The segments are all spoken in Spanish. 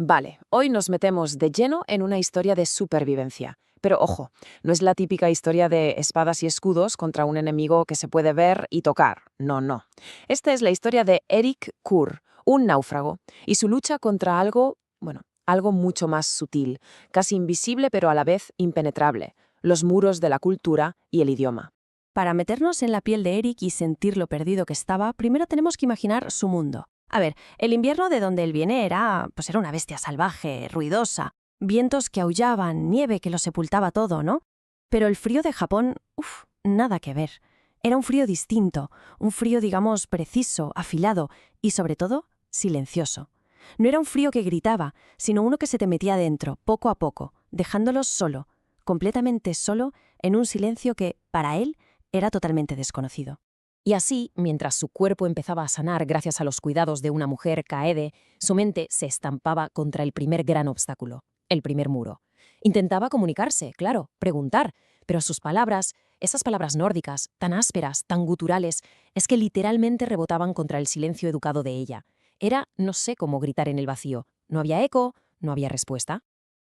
Vale, hoy nos metemos de lleno en una historia de supervivencia. Pero ojo, no es la típica historia de espadas y escudos contra un enemigo que se puede ver y tocar. No, no. Esta es la historia de Eric Kur, un náufrago, y su lucha contra algo, bueno, algo mucho más sutil, casi invisible pero a la vez impenetrable, los muros de la cultura y el idioma. Para meternos en la piel de Eric y sentir lo perdido que estaba, primero tenemos que imaginar su mundo. A ver, el invierno de donde él viene era una bestia salvaje, ruidosa, vientos que aullaban, nieve que lo sepultaba todo, ¿no? Pero el frío de Japón, nada que ver. Era un frío distinto, un frío, digamos, preciso, afilado y, sobre todo, silencioso. No era un frío que gritaba, sino uno que se te metía dentro, poco a poco, dejándolo solo, completamente solo, en un silencio que, para él, era totalmente desconocido. Y así, mientras su cuerpo empezaba a sanar gracias a los cuidados de una mujer, Kaede, su mente se estampaba contra el primer gran obstáculo, el primer muro. Intentaba comunicarse, claro, preguntar, pero sus palabras, esas palabras nórdicas, tan ásperas, tan guturales, es que literalmente rebotaban contra el silencio educado de ella. Era, no sé cómo gritar en el vacío. No había eco, no había respuesta.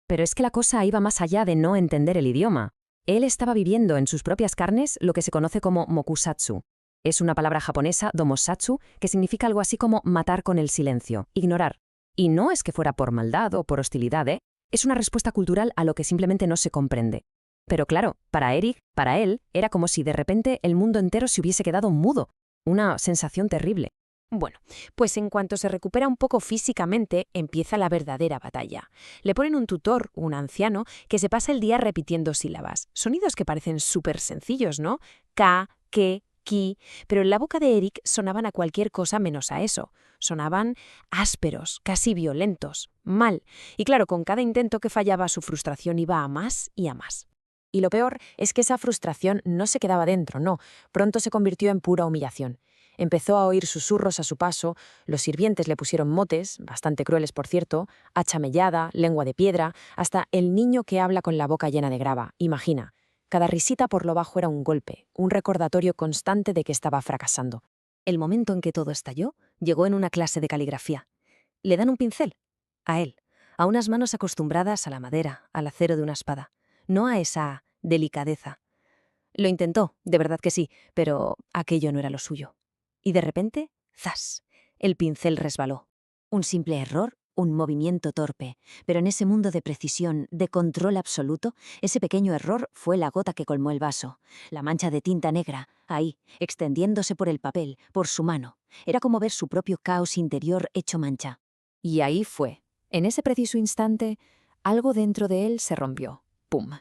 Pero es que la cosa iba más allá de no entender el idioma. Él estaba viviendo en sus propias carnes lo que se conoce como mokusatsu. Es una palabra japonesa, domosatsu, que significa algo así como matar con el silencio, ignorar. Y no es que fuera por maldad o por hostilidad, ¿eh? Es una respuesta cultural a lo que simplemente no se comprende. Pero claro, para Eric, para él, era como si de repente el mundo entero se hubiese quedado mudo. Una sensación terrible. Bueno, pues en cuanto se recupera un poco físicamente, empieza la verdadera batalla. Le ponen un tutor, un anciano, que se pasa el día repitiendo sílabas. Sonidos que parecen súper sencillos, ¿no? Ka, ke, ki. Pero en la boca de Eric sonaban a cualquier cosa menos a eso. Sonaban ásperos, casi violentos, mal. Y claro, con cada intento que fallaba, su frustración iba a más y a más. Y lo peor es que esa frustración no se quedaba dentro, no. Pronto se convirtió en pura humillación. Empezó a oír susurros a su paso, los sirvientes le pusieron motes, bastante crueles por cierto, hacha mellada, lengua de piedra, hasta el niño que habla con la boca llena de grava. Imagina, cada risita por lo bajo era un golpe, un recordatorio constante de que estaba fracasando. El momento en que todo estalló llegó en una clase de caligrafía. Le dan un pincel, a él, a unas manos acostumbradas a la madera, al acero de una espada, no a esa delicadeza. Lo intentó, de verdad que sí, pero aquello no era lo suyo. Y de repente, ¡zas!, el pincel resbaló. Un simple error, un movimiento torpe, pero en ese mundo de precisión, de control absoluto, ese pequeño error fue la gota que colmó el vaso. La mancha de tinta negra, ahí, extendiéndose por el papel, por su mano. Era como ver su propio caos interior hecho mancha. Y ahí fue. En ese preciso instante, algo dentro de él se rompió. ¡Pum!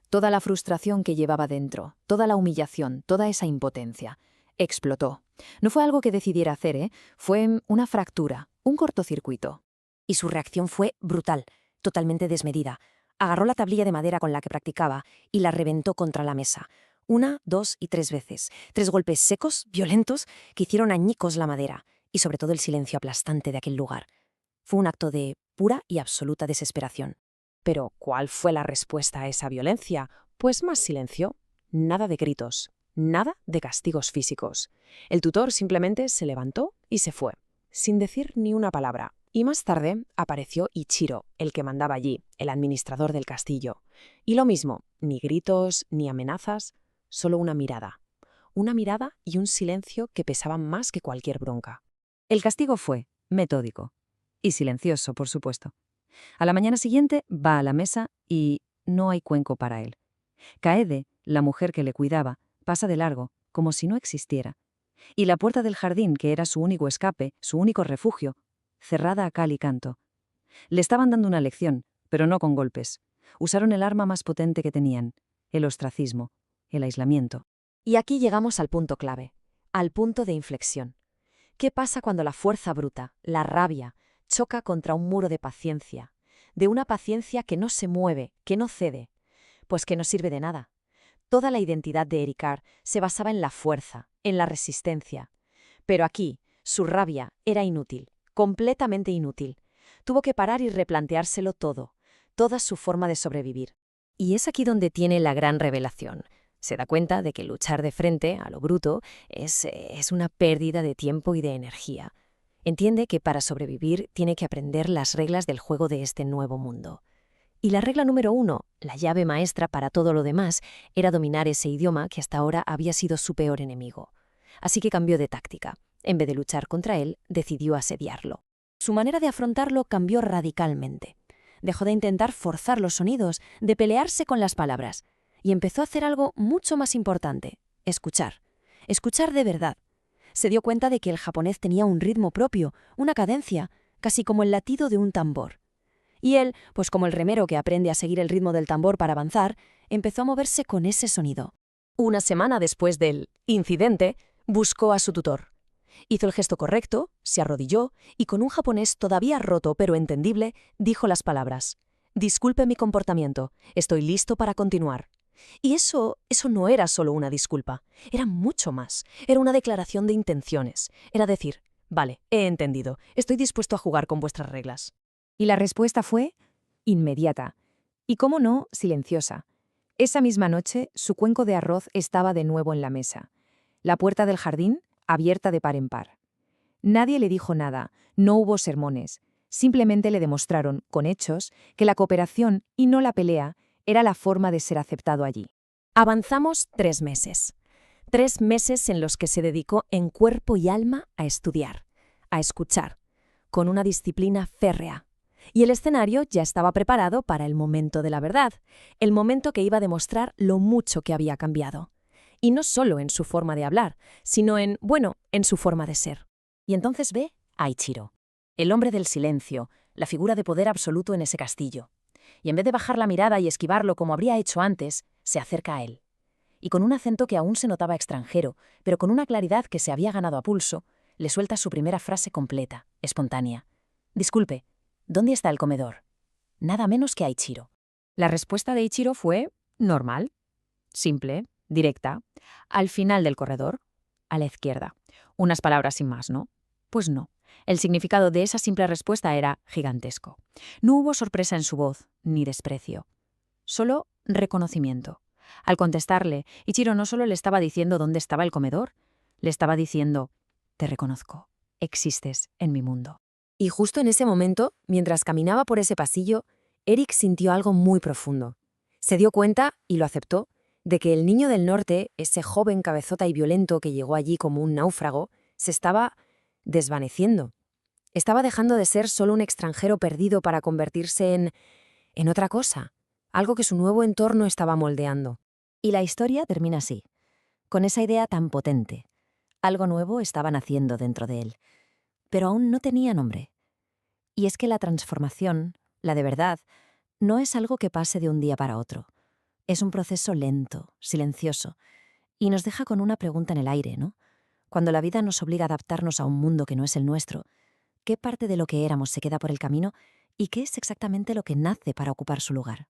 Toda la frustración que llevaba dentro, toda la humillación, toda esa impotencia, explotó. No fue algo que decidiera hacer, ¿eh? Fue una fractura, un cortocircuito. Y su reacción fue brutal, totalmente desmedida. Agarró la tablilla de madera con la que practicaba y la reventó contra la mesa. 1, 2 y 3 veces. 3 golpes secos, violentos, que hicieron añicos la madera y sobre todo el silencio aplastante de aquel lugar. Fue un acto de pura y absoluta desesperación. Pero, ¿cuál fue la respuesta a esa violencia? Pues más silencio, nada de gritos, nada de castigos físicos. El tutor simplemente se levantó y se fue, sin decir ni una palabra. Y más tarde apareció Ichiro, el que mandaba allí, el administrador del castillo. Y lo mismo, ni gritos, ni amenazas, solo una mirada. Una mirada y un silencio que pesaban más que cualquier bronca. El castigo fue metódico y silencioso, por supuesto. A la mañana siguiente va a la mesa y no hay cuenco para él. Kaede, la mujer que le cuidaba, pasa de largo, como si no existiera. Y la puerta del jardín, que era su único escape, su único refugio, cerrada a cal y canto. Le estaban dando una lección, pero no con golpes. Usaron el arma más potente que tenían, el ostracismo, el aislamiento. Y aquí llegamos al punto clave, al punto de inflexión. ¿Qué pasa cuando la fuerza bruta, la rabia, choca contra un muro de paciencia? De una paciencia que no se mueve, que no cede. Pues que no sirve de nada. Toda la identidad de Ericard se basaba en la fuerza, en la resistencia. Pero aquí, su rabia era inútil, completamente inútil. Tuvo que parar y replanteárselo todo, toda su forma de sobrevivir. Y es aquí donde tiene la gran revelación. Se da cuenta de que luchar de frente, a lo bruto, es una pérdida de tiempo y de energía. Entiende que para sobrevivir tiene que aprender las reglas del juego de este nuevo mundo. Y la regla número 1, la llave maestra para todo lo demás, era dominar ese idioma que hasta ahora había sido su peor enemigo. Así que cambió de táctica. En vez de luchar contra él, decidió asediarlo. Su manera de afrontarlo cambió radicalmente. Dejó de intentar forzar los sonidos, de pelearse con las palabras, y empezó a hacer algo mucho más importante: escuchar. Escuchar de verdad. Se dio cuenta de que el japonés tenía un ritmo propio, una cadencia, casi como el latido de un tambor. Y él, pues como el remero que aprende a seguir el ritmo del tambor para avanzar, empezó a moverse con ese sonido. Una semana después del incidente, buscó a su tutor. Hizo el gesto correcto, se arrodilló y con un japonés todavía roto pero entendible, dijo las palabras: «Disculpe mi comportamiento, estoy listo para continuar». Y eso no era solo una disculpa, era mucho más. Era una declaración de intenciones. Era decir: «Vale, he entendido, estoy dispuesto a jugar con vuestras reglas». Y la respuesta fue inmediata. Y, cómo no, silenciosa. Esa misma noche, su cuenco de arroz estaba de nuevo en la mesa. La puerta del jardín, abierta de par en par. Nadie le dijo nada, no hubo sermones. Simplemente le demostraron, con hechos, que la cooperación y no la pelea era la forma de ser aceptado allí. Avanzamos 3 meses. 3 meses en los que se dedicó en cuerpo y alma a estudiar, a escuchar, con una disciplina férrea. Y el escenario ya estaba preparado para el momento de la verdad, el momento que iba a demostrar lo mucho que había cambiado. Y no solo en su forma de hablar, sino en su forma de ser. Y entonces ve a Ichiro, el hombre del silencio, la figura de poder absoluto en ese castillo. Y en vez de bajar la mirada y esquivarlo como habría hecho antes, se acerca a él. Y con un acento que aún se notaba extranjero, pero con una claridad que se había ganado a pulso, le suelta su primera frase completa, espontánea. «Disculpe, ¿dónde está el comedor?». Nada menos que a Ichiro. La respuesta de Ichiro fue normal, simple, directa, al final del corredor, a la izquierda. Unas palabras sin más, ¿no? Pues no. El significado de esa simple respuesta era gigantesco. No hubo sorpresa en su voz, ni desprecio. Solo reconocimiento. Al contestarle, Ichiro no solo le estaba diciendo dónde estaba el comedor, le estaba diciendo: «Te reconozco, existes en mi mundo». Y justo en ese momento, mientras caminaba por ese pasillo, Eric sintió algo muy profundo. Se dio cuenta, y lo aceptó, de que el niño del norte, ese joven cabezota y violento que llegó allí como un náufrago, se estaba desvaneciendo. Estaba dejando de ser solo un extranjero perdido para convertirse en otra cosa, algo que su nuevo entorno estaba moldeando. Y la historia termina así, con esa idea tan potente. Algo nuevo estaba naciendo dentro de él, pero aún no tenía nombre. Y es que la transformación, la de verdad, no es algo que pase de un día para otro. Es un proceso lento, silencioso, y nos deja con una pregunta en el aire, ¿no? Cuando la vida nos obliga a adaptarnos a un mundo que no es el nuestro, ¿qué parte de lo que éramos se queda por el camino y qué es exactamente lo que nace para ocupar su lugar?